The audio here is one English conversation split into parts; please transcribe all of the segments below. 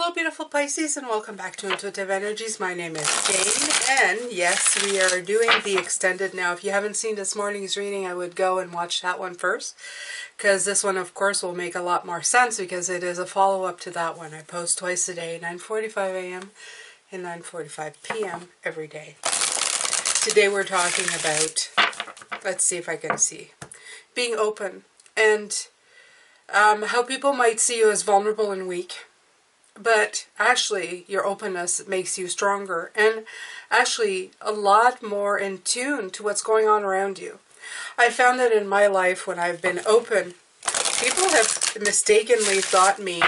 Hello beautiful Pisces, and welcome back to Intuitive Energies. My name is Jane, and yes, we are doing the extended now. If you haven't seen this morning's reading, I would go and watch that one first, because this one of course will make a lot more sense because it is a follow-up to that one. I post twice a day, 9:45 a.m. and 9:45 p.m. every day. Today we're talking about, let's see if I can see, being open and how people might see you as vulnerable and weak. But actually, your openness makes you stronger and actually a lot more in tune to what's going on around you. I found that in my life when I've been open, people have mistakenly thought me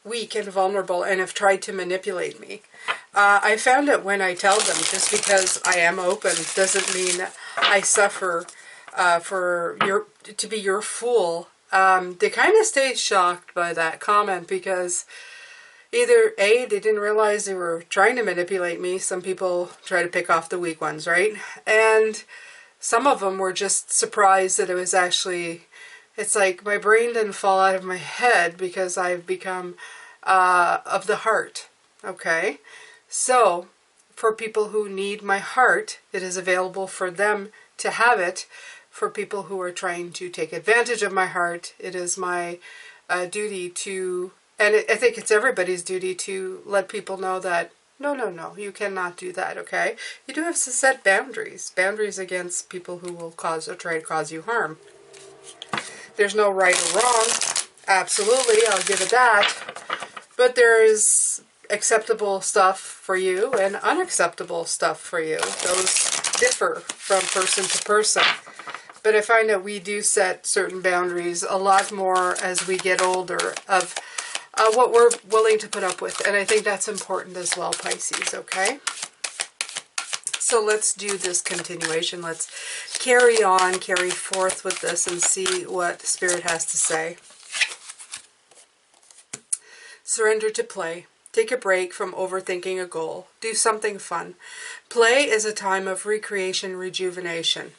weak and vulnerable and have tried to manipulate me. I found that when I tell them, just because I am open doesn't mean that I suffer to be your fool. They kind of stayed shocked by that comment because either A, they didn't realize they were trying to manipulate me. Some people try to pick off the weak ones, right? And some of them were just surprised that it was actually, it's like my brain didn't fall out of my head because I've become of the heart, okay? So for people who need my heart, it is available for them to have it. For people who are trying to take advantage of my heart, it is my duty to, and I think it's everybody's duty to let people know that, no, you cannot do that, okay? You do have to set boundaries against people who will cause or try to cause you harm. There's no right or wrong, absolutely, I'll give it that, but there is acceptable stuff for you and unacceptable stuff for you. Those differ from person to person. But I find that we do set certain boundaries a lot more as we get older of what we're willing to put up with. And I think that's important as well, Pisces, okay? So let's do this continuation. Let's carry on, carry forth with this and see what Spirit has to say. Surrender to play. Take a break from overthinking a goal. Do something fun. Play is a time of recreation, rejuvenation.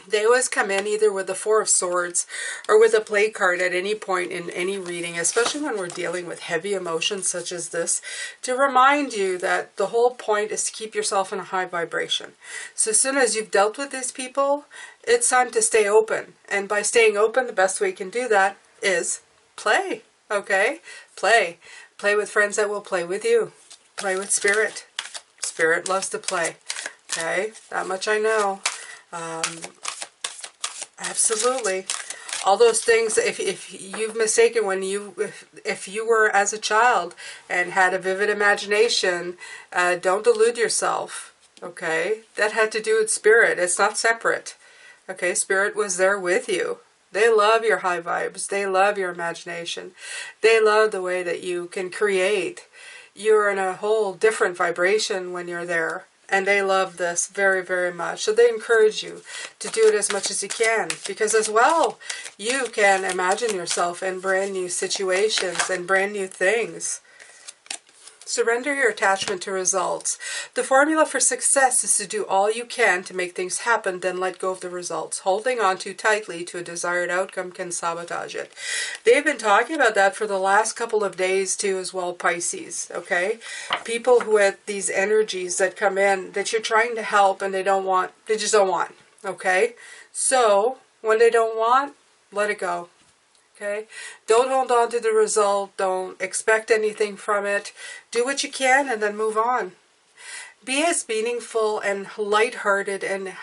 They always come in either with the Four of Swords or with a play card at any point in any reading, especially when we're dealing with heavy emotions such as this, to remind you that the whole point is to keep yourself in a high vibration. So as soon as you've dealt with these people, it's time to stay open. And by staying open, the best way you can do that is play, okay? Play. Play with friends that will play with you. Play with Spirit. Spirit loves to play, okay? That much I know. Absolutely. All those things, if you've mistaken when if you were as a child and had a vivid imagination, don't delude yourself, okay? That had to do with Spirit. It's not separate, okay? Spirit was there with you. They love your high vibes. They love your imagination. They love the way that you can create. You're in a whole different vibration when you're there. And they love this very, very much. So they encourage you to do it as much as you can. Because as well, you can imagine yourself in brand new situations and brand new things. Surrender your attachment to results. The formula for success is to do all you can to make things happen, then let go of the results. Holding on too tightly to a desired outcome can sabotage it. They've been talking about that for the last couple of days too as well, Pisces, okay? People who have these energies that come in that you're trying to help and they just don't want, okay? So, when they don't want, let it go. Okay? Don't hold on to the result. Don't expect anything from it. Do what you can and then move on. Be as meaningful and lighthearted and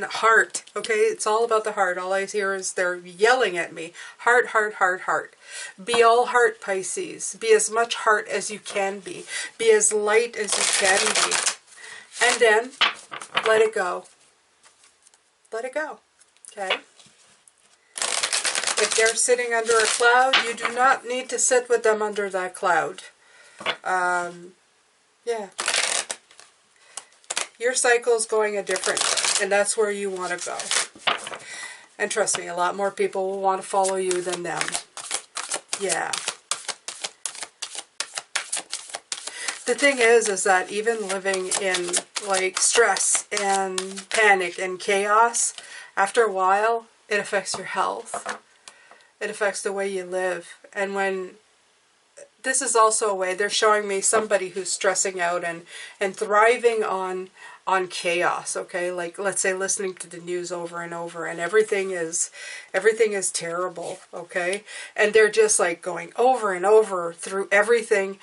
heart. Okay? It's all about the heart. All I hear is they're yelling at me. Heart, heart, heart, heart. Be all heart, Pisces. Be as much heart as you can be. Be as light as you can be. And then let it go. Let it go. Okay? If they're sitting under a cloud, you do not need to sit with them under that cloud. Yeah. Your cycle's going a different way, and that's where you want to go. And trust me, a lot more people will want to follow you than them. Yeah. The thing is that even living in like stress and panic and chaos, after a while, it affects your health. It affects the way you live. And when this is also a way they're showing me somebody who's stressing out and thriving on chaos, okay? Like, let's say listening to the news over and over, and everything is terrible, okay? And they're just like going over and over through everything.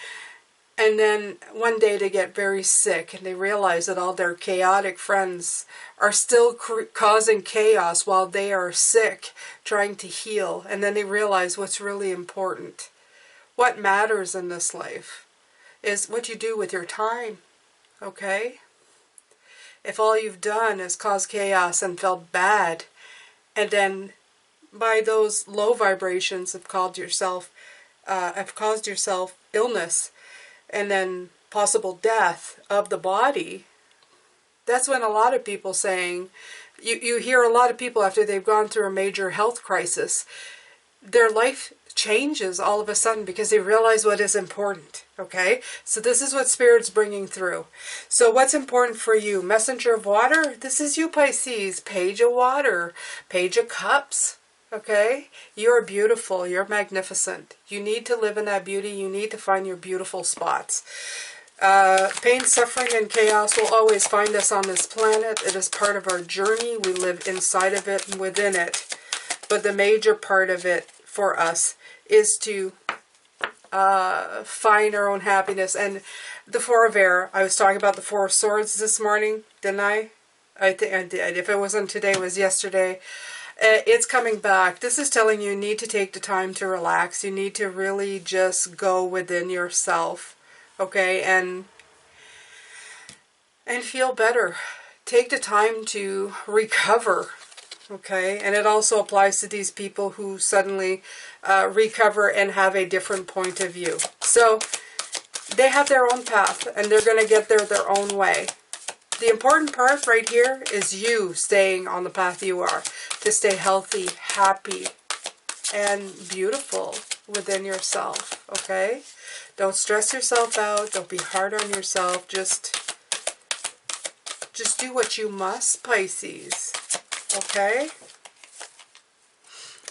And then one day they get very sick and they realize that all their chaotic friends are still causing chaos while they are sick, trying to heal. And then they realize what's really important. What matters in this life is what you do with your time, okay? If all you've done is cause chaos and felt bad, and then by those low vibrations have caused yourself illness, and then possible death of the body, that's when a lot of people saying, you hear a lot of people after they've gone through a major health crisis, their life changes all of a sudden because they realize what is important, okay? So this is what Spirit's bringing through. So what's important for you? Messenger of water, this is you, Pisces. Page of water, Page of cups, okay? You're beautiful, you're magnificent. You need to live in that beauty, you need to find your beautiful spots. Pain, suffering, and chaos will always find us on this planet. It is part of our journey. We live inside of it and within it. But the major part of it for us is to find our own happiness. And the Four of Air, I was talking about the Four of Swords this morning, didn't I? I think I did. If it wasn't today, it was yesterday. It's coming back. This is telling you need to take the time to relax. You need to really just go within yourself, okay, and feel better. Take the time to recover. Okay, and it also applies to these people who suddenly recover and have a different point of view. So they have their own path and they're going to get there their own way. The important part right here is you staying on the path you are, to stay healthy, happy, and beautiful within yourself, okay? Don't stress yourself out. Don't be hard on yourself. Just do what you must, Pisces. Okay?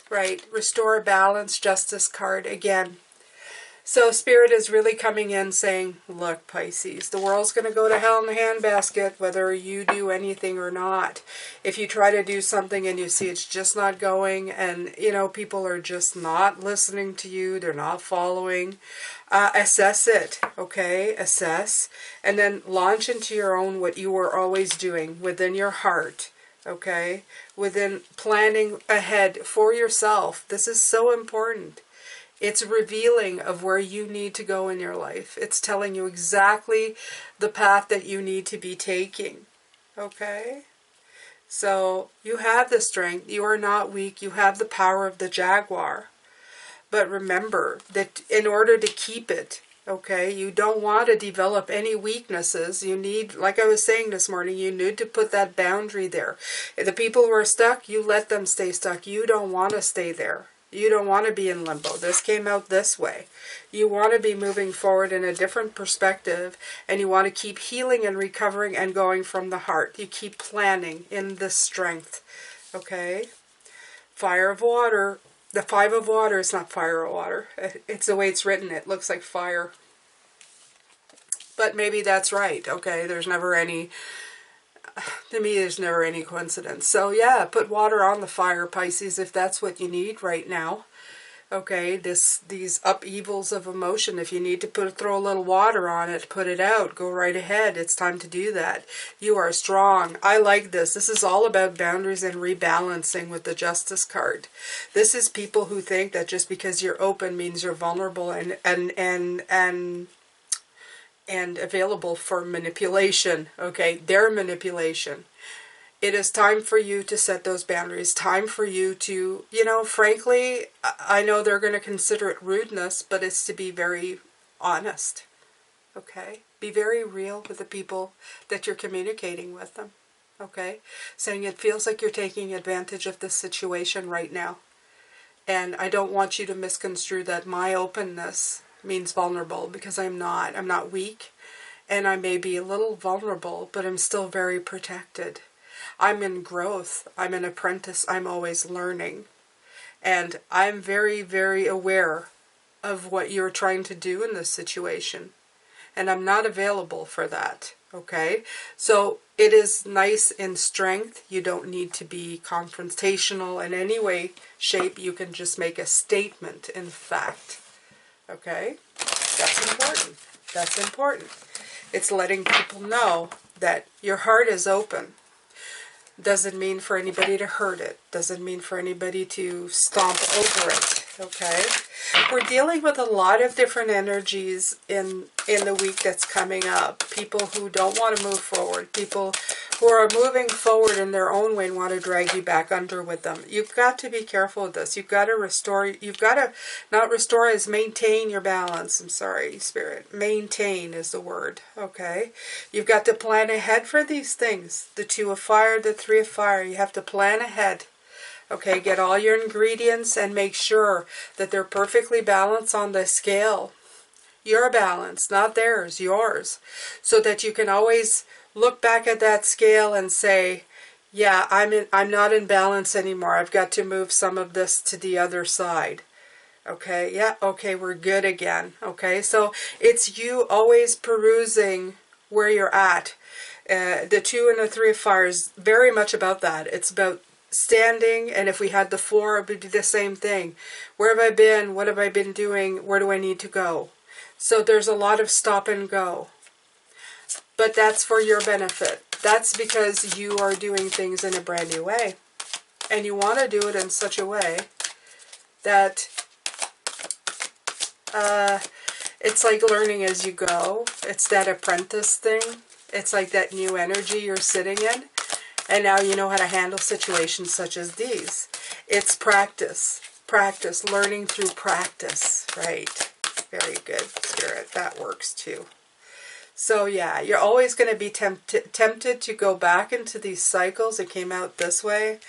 Right. Restore balance, Justice card again. So Spirit is really coming in saying, look, Pisces, the world's going to go to hell in the handbasket whether you do anything or not. If you try to do something and you see it's just not going and, you know, people are just not listening to you, they're not following, assess it, okay? Assess. And then launch into your own what you were always doing within your heart. Okay, within planning ahead for yourself. This is so important. It's revealing of where you need to go in your life. It's telling you exactly the path that you need to be taking. Okay, so you have the strength. You are not weak. You have the power of the jaguar. But remember that in order to keep it, okay, you don't want to develop any weaknesses. You need, like I was saying this morning, you need to put that boundary there. If the people who are stuck, you let them stay stuck. You don't want to stay there. You don't want to be in limbo. This came out this way. You want to be moving forward in a different perspective, and you want to keep healing and recovering and going from the heart. You keep planning in this strength, okay? Fire of water. The Five of Water is not fire or water. It's the way it's written. It looks like fire. But maybe that's right, okay? There's never any, to me, there's never any coincidence. So yeah, put water on the fire, Pisces, if that's what you need right now. Okay, these upheavals of emotion, if you need to throw a little water on it, put it out, go right ahead. It's time to do that. You are strong. I like this. This is all about boundaries and rebalancing with the Justice card. This is people who think that just because you're open means you're vulnerable and available for manipulation. Okay, their manipulation. It is time for you to set those boundaries. Time for you to, you know, frankly, I know they're going to consider it rudeness, but it's to be very honest. Okay? Be very real with the people that you're communicating with them. Okay? Saying it feels like you're taking advantage of this situation right now. And I don't want you to misconstrue that my openness means vulnerable, because I'm not. I'm not weak. And I may be a little vulnerable, but I'm still very protected. I'm in growth. I'm an apprentice. I'm always learning. And I'm very, very aware of what you're trying to do in this situation. And I'm not available for that. Okay, so it is nice in strength. You don't need to be confrontational in any way, shape. You can just make a statement in fact. Okay, that's important. That's important. It's letting people know that your heart is open. Doesn't mean for anybody to hurt it. Doesn't mean for anybody to stomp over it. Okay? We're dealing with a lot of different energies in the week that's coming up. People who don't want to move forward. People who are moving forward in their own way and want to drag you back under with them. You've got to be careful with this. You've got to restore. You've got to, not restore, is maintain your balance. I'm sorry, Spirit. Maintain is the word. Okay? You've got to plan ahead for these things. The 2 of fire, the 3 of fire. You have to plan ahead. Okay, get all your ingredients and make sure that they're perfectly balanced on the scale. Your balance, not theirs, yours. So that you can always look back at that scale and say, yeah, I'm not in balance anymore. I've got to move some of this to the other side. Okay, yeah, okay, we're good again. Okay, so it's you always perusing where you're at. The 2 and the 3 of fire is very much about that. It's about standing, and if we had the 4, it would be the same thing. Where have I been? What have I been doing? Where do I need to go? So there's a lot of stop and go. But that's for your benefit. That's because you are doing things in a brand new way. And you want to do it in such a way that it's like learning as you go. It's that apprentice thing. It's like that new energy you're sitting in. And now you know how to handle situations such as these. It's practice. Practice. Learning through practice. Right. Very good, Spirit. That works too. So yeah, you're always going to be tempted to go back into these cycles. It came out this way.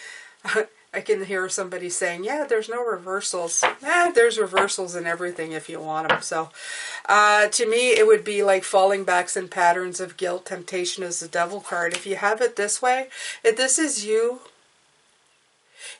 I can hear somebody saying, yeah, there's no reversals. There's reversals in everything if you want them. So to me, it would be like falling backs in patterns of guilt. Temptation is the devil card. If you have it this way, if this is you,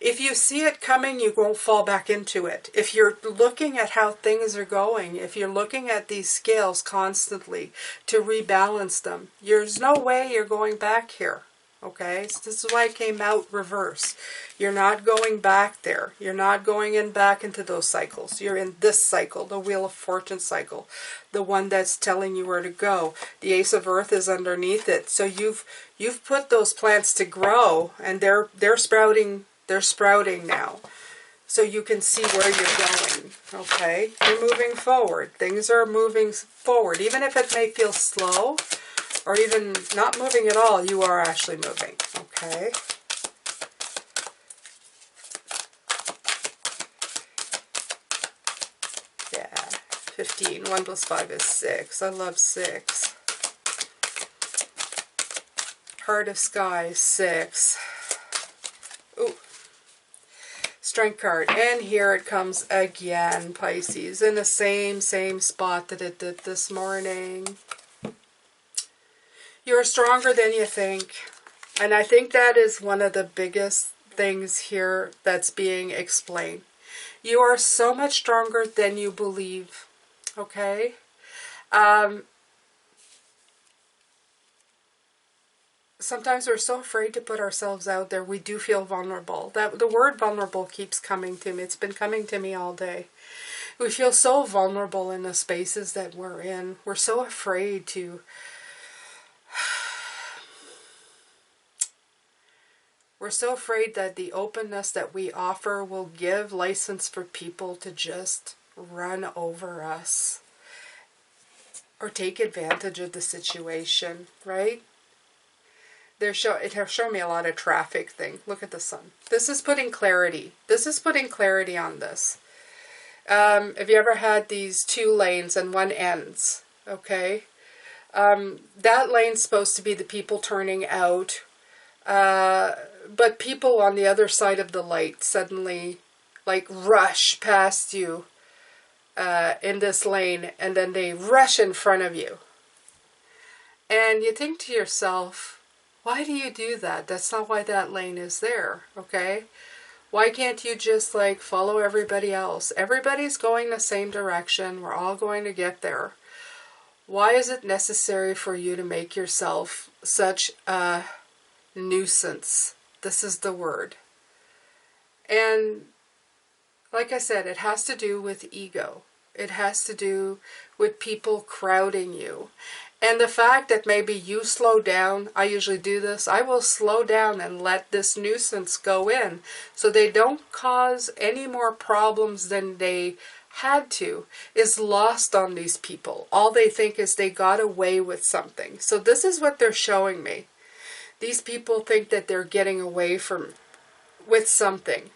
if you see it coming, you won't fall back into it. If you're looking at how things are going, if you're looking at these scales constantly to rebalance them, there's no way you're going back here. Okay, so this is why it came out reverse. You're not going back there. You're not going in back into those cycles. You're in this cycle, the Wheel of Fortune cycle, the one that's telling you where to go. The Ace of Earth is underneath it. So you've put those plants to grow, and they're sprouting. They're sprouting now. So you can see where you're going. Okay, you're moving forward. Things are moving forward, even if it may feel slow. Or even not moving at all, you are actually moving, okay? Yeah, 15. 1 plus 5 is 6. I love 6. Heart of Sky, 6. Ooh. Strength card. And here it comes again, Pisces, in the same spot that it did this morning. You're stronger than you think. And I think that is one of the biggest things here that's being explained. You are so much stronger than you believe. Okay? Sometimes we're so afraid to put ourselves out there. We do feel vulnerable. The word vulnerable keeps coming to me. It's been coming to me all day. We feel so vulnerable in the spaces that we're in. We're so afraid to... We're so afraid that the openness that we offer will give license for people to just run over us or take advantage of the situation, right? It has shown me a lot of traffic thing. Look at the sun. This is putting clarity. This is putting clarity on this. Have you ever had these 2 lanes and one ends? Okay. That lane's supposed to be the people turning out. But people on the other side of the light suddenly like rush past you in this lane, and then they rush in front of you. And you think to yourself, why do you do that? That's not why that lane is there, okay? Why can't you just like follow everybody else? Everybody's going the same direction. We're all going to get there. Why is it necessary for you to make yourself such a nuisance? This is the word. And like I said, it has to do with ego. It has to do with people crowding you. And the fact that maybe you slow down, I usually do this, I will slow down and let this nuisance go in so they don't cause any more problems than they had to, is lost on these people. All they think is they got away with something. So this is what they're showing me. These people think that they're getting away with something.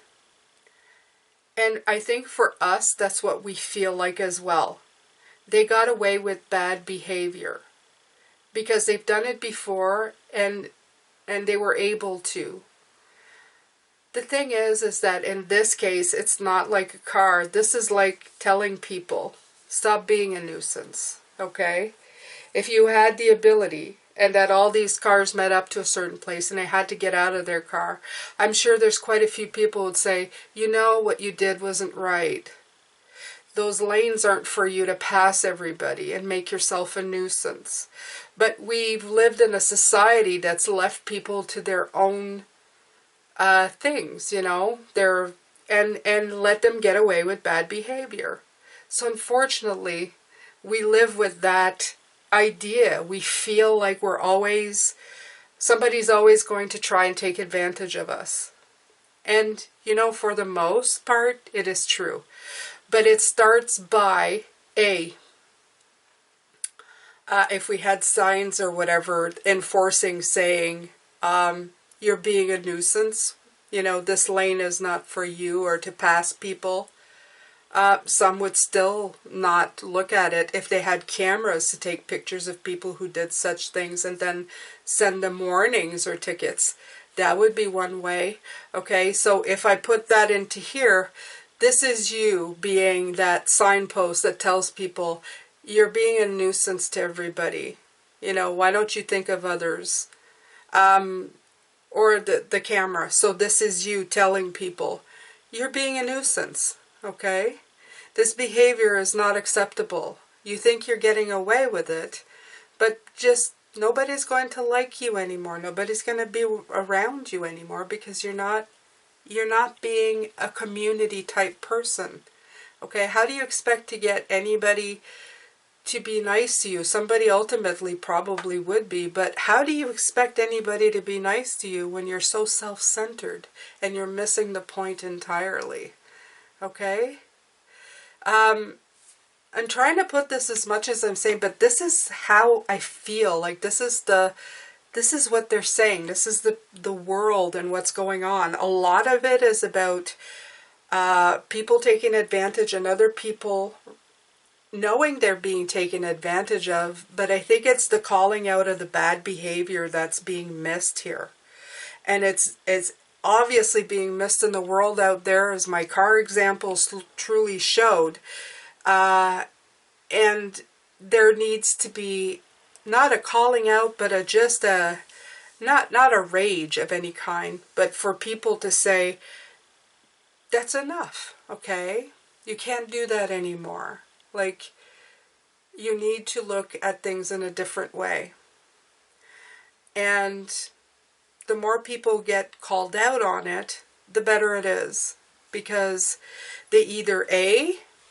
And I think for us, that's what we feel like as well. They got away with bad behavior because they've done it before and they were able to. The thing is that in this case, it's not like a car. This is like telling people, stop being a nuisance, okay? If you had the ability and that all these cars met up to a certain place and they had to get out of their car, I'm sure there's quite a few people who would say, you know, what you did wasn't right. Those lanes aren't for you to pass everybody and make yourself a nuisance. But we've lived in a society that's left people to their own things, you know, and let them get away with bad behavior. So unfortunately, we live with that idea. We feel like somebody's always going to try and take advantage of us. And, you know, for the most part, it is true. But it starts by, if we had signs or whatever enforcing, saying, you're being a nuisance, you know, this lane is not for you or to pass people. Some would still not look at it if they had cameras to take pictures of people who did such things and then send them warnings or tickets. That would be one way. Okay, so if I put that into here, this is you being that signpost that tells people you're being a nuisance to everybody. You know, why don't you think of others? Or the camera. So this is you telling people you're being a nuisance. Okay? This behavior is not acceptable. You think you're getting away with it, but just nobody's going to like you anymore. Nobody's going to be around you anymore because you're not being a community type person. Okay? How do you expect to get anybody to be nice to you? Somebody ultimately probably would be, but how do you expect anybody to be nice to you when you're so self-centered and you're missing the point entirely? Okay? I'm trying to put this as much as I'm saying, but this is how I feel. Like this is what they're saying. This is the world and what's going on. A lot of it is about people taking advantage and other people knowing they're being taken advantage of, but I think it's the calling out of the bad behavior that's being missed here. And it's obviously being missed in the world out there, as my car examples truly showed. And there needs to be not a calling out, but not a rage of any kind, but for people to say, that's enough, okay? You can't do that anymore. Like, you need to look at things in a different way. And the more people get called out on it, the better it is. Because they either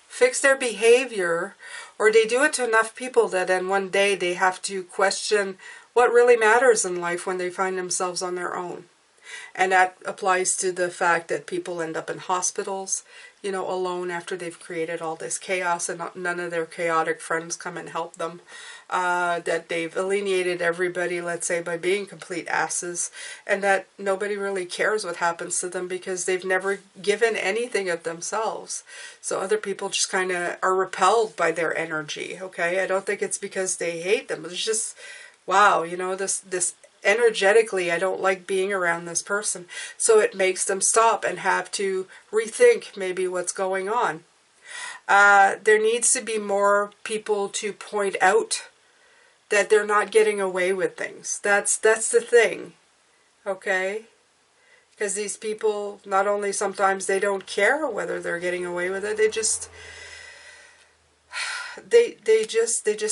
fix their behavior, or they do it to enough people that then one day they have to question what really matters in life when they find themselves on their own. And that applies to the fact that people end up in hospitals, you know, alone after they've created all this chaos and none of their chaotic friends come and help them. That they've alienated everybody, let's say, by being complete asses. And that nobody really cares what happens to them because they've never given anything of themselves. So other people just kind of are repelled by their energy, okay? I don't think it's because they hate them. It's just, wow, you know, this energetically, I don't like being around this person. So it makes them stop and have to rethink maybe what's going on. There needs to be more people to point out that they're not getting away with things. That's the thing. Okay? Because these people, not only sometimes they don't care whether they're getting away with it, they just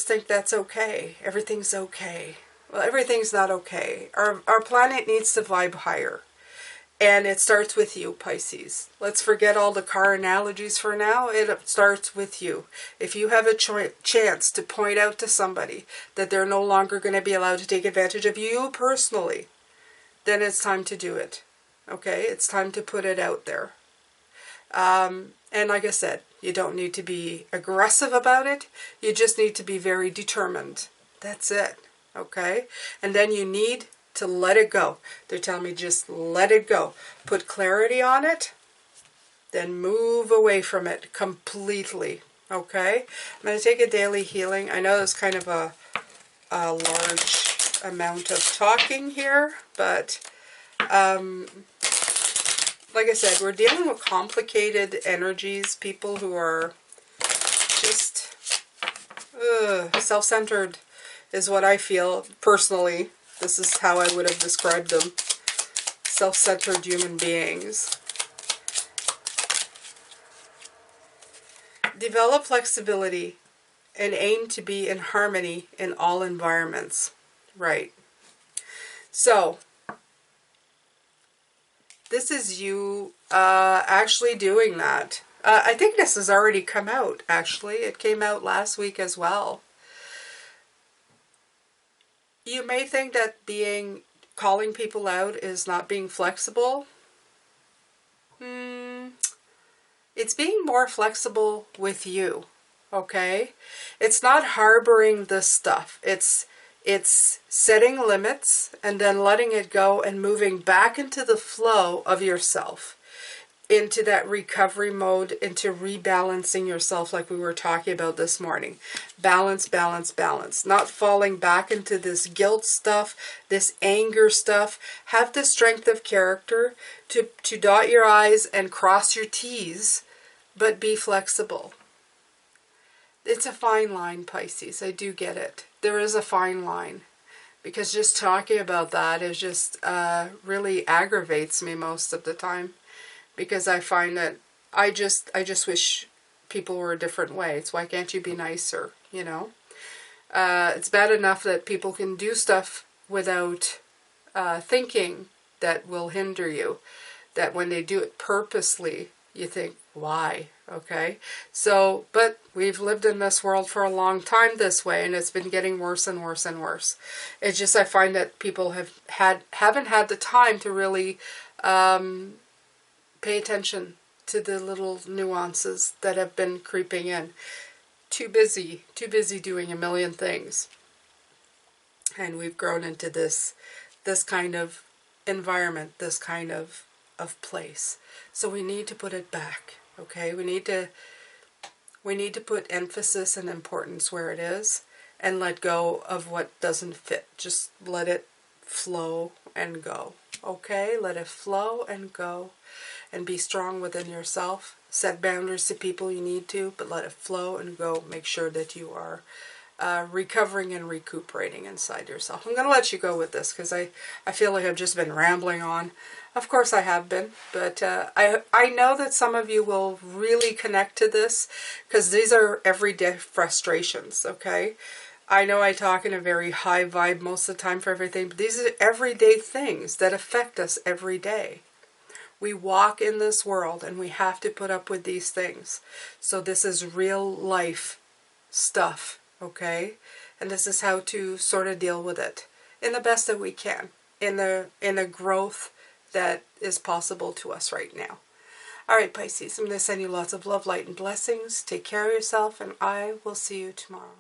think that's okay. Everything's okay. Well, everything's not okay. Our planet needs to vibe higher. And it starts with you, Pisces. Let's forget all the car analogies for now. It starts with you. If you have a chance to point out to somebody that they're no longer going to be allowed to take advantage of you personally, then it's time to do it. Okay? It's time to put it out there. And like I said, you don't need to be aggressive about it. You just need to be very determined. That's it. Okay? And then you need to let it go. They're telling me just let it go. Put clarity on it, then move away from it completely. Okay? I'm going to take a daily healing. I know it's kind of a large amount of talking here, but like I said, we're dealing with complicated energies, people who are just self-centered is what I feel personally. This is how I would have described them. Self-centered human beings. Develop flexibility and aim to be in harmony in all environments. Right. So, this is you actually doing that. I think this has already come out, actually. It came out last week as well. You may think that calling people out is not being flexible. It's being more flexible with you, okay? It's not harboring this stuff. It's setting limits and then letting it go and moving back into the flow of yourself, into that recovery mode, into rebalancing yourself like we were talking about this morning. Balance, balance, balance. Not falling back into this guilt stuff, this anger stuff. Have the strength of character to dot your I's and cross your T's, but be flexible. It's a fine line, Pisces. I do get it. There is a fine line. Because just talking about that is just really aggravates me most of the time. Because I find that I just wish people were a different way. It's why can't you be nicer, you know? It's bad enough that people can do stuff without thinking that will hinder you. That when they do it purposely, you think, why? Okay? So, but we've lived in this world for a long time this way, and it's been getting worse and worse and worse. It's just I find that people haven't had the time to really pay attention to the little nuances that have been creeping in. Too busy doing a million things. And we've grown into this kind of environment, this kind of place. So we need to put it back, okay? We need to put emphasis and importance where it is and let go of what doesn't fit. Just let it flow and go, okay? Let it flow and go. And be strong within yourself. Set boundaries to people you need to, but let it flow and go. Make sure that you are recovering and recuperating inside yourself. I'm going to let you go with this because I feel like I've just been rambling on. Of course I have been, but I know that some of you will really connect to this because these are everyday frustrations, okay? I know I talk in a very high vibe most of the time for everything, but these are everyday things that affect us every day. We walk in this world and we have to put up with these things. So this is real life stuff, okay? And this is how to sort of deal with it in the best that we can, in the growth that is possible to us right now. All right, Pisces, I'm going to send you lots of love, light, and blessings. Take care of yourself, and I will see you tomorrow.